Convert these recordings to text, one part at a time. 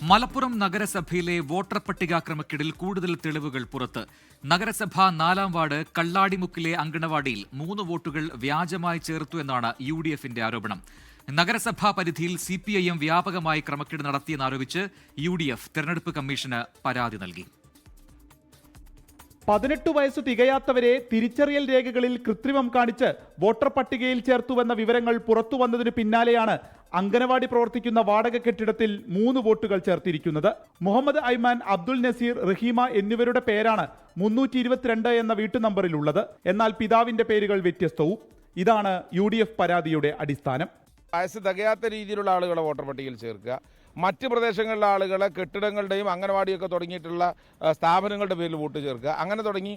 മലപ്പുറം നഗരസഭയിലെ വോട്ടർ പട്ടിക ക്രമക്കേടിൽ കൂടുതൽ തെളിവുകൾ പുറത്ത്. നഗരസഭ 4-ാം വാർഡ് കള്ളാടിമുക്കിലെ അങ്കണവാടിയിൽ 3 വോട്ടുകൾ വ്യാജമായി ചേർത്തു എന്നാണ് UDFന്റെ ആരോപണം. നഗരസഭാ പരിധിയിൽ CPIM വ്യാപകമായി ക്രമക്കേട് നടത്തിയെന്നാരോപിച്ച് UDF തെരഞ്ഞെടുപ്പ് കമ്മീഷന് പരാതി നൽകി. 18 വയസ്സ് തികയാത്തവരെ തിരിച്ചറിയൽ രേഖകളിൽ കൃത്രിമം കാണിച്ച് വോട്ടർ പട്ടികയിൽ ചേർത്തുവെന്ന വിവരങ്ങൾ പുറത്തു വന്നതിന് പിന്നാലെയാണ് അങ്കനവാടി പ്രവർത്തിക്കുന്ന വാടക കെട്ടിടത്തിൽ 3 വോട്ടുകൾ ചേർത്തിരിക്കുന്നത്. മുഹമ്മദ് ഐമാൻ, അബ്ദുൽ നസീർ, റഹീമ എന്നിവരുടെ പേരാണ് 322 എന്ന വീട്ടു നമ്പറിലുള്ളത്. എന്നാൽ പിതാവിന്റെ പേരുകൾ വ്യത്യസ്തവും. ഇതാണ് UDF പരാതിയുടെ അടിസ്ഥാനം. വയസ്സ് തികയാത്ത രീതിയിലുള്ള ആളുകളെ വോട്ടർ പട്ടികയിൽ ചേർക്കുക, മറ്റ് പ്രദേശങ്ങളിലെ ആളുകളെ കെട്ടിടങ്ങളുടെയും അംഗനവാടിയൊക്കെ തുടങ്ങിയിട്ടുള്ള സ്ഥാപനങ്ങളുടെ പേരിൽ വോട്ട് ചേർക്കുക, അങ്ങനെ തുടങ്ങി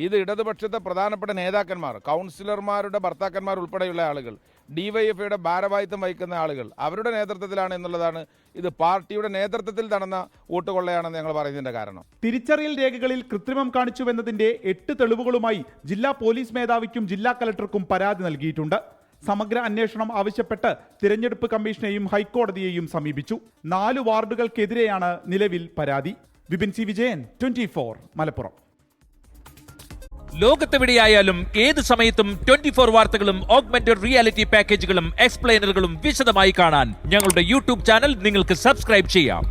ഇത് ഇടതുപക്ഷത്തെ പ്രധാനപ്പെട്ട നേതാക്കന്മാർ, കൗൺസിലർമാരുടെ ഭർത്താക്കന്മാർ ഉൾപ്പെടെയുള്ള ആളുകൾ, DYFIയുടെ ഭാരവാഹിത്വം വഹിക്കുന്ന ആളുകൾ, അവരുടെ നേതൃത്വത്തിലാണ് എന്നുള്ളതാണ്. ഇത് പാർട്ടിയുടെ നേതൃത്വത്തിൽ നടന്ന വോട്ട് കൊള്ളയാണെന്ന് ഞങ്ങൾ പറയുന്നതിന്റെ കാരണം. തിരിച്ചറിയൽ രേഖകളിൽ കൃത്രിമം കാണിച്ചുവെന്നതിന്റെ 8 തെളിവുകളുമായി ജില്ലാ പോലീസ് മേധാവിക്കും ജില്ലാ കലക്ടർക്കും പരാതി നൽകിയിട്ടുണ്ട്. സമഗ്ര അന്വേഷണം ആവശ്യപ്പെട്ട് തിരഞ്ഞെടുപ്പ് കമ്മീഷനെയും ഹൈക്കോടതിയെയും സമീപിച്ചു. 4 വാർഡുകൾക്കെതിരെയാണ് നിലവിൽ പരാതി. വിപിൻ സി വിജയൻ, 24 മലപ്പുറം. ലോകത്തെവിടെയായാലും ഏത് സമയത്തും 24 വാർത്തകളും ഓഗ്മെന്റഡ് റിയാലിറ്റി പാക്കേജുകളും എക്സ്പ്ലെയിനറുകളും വിശദമായി കാണാൻ ഞങ്ങളുടെ YouTube ചാനൽ നിങ്ങൾക്ക് സബ്സ്ക്രൈബ് ചെയ്യാം.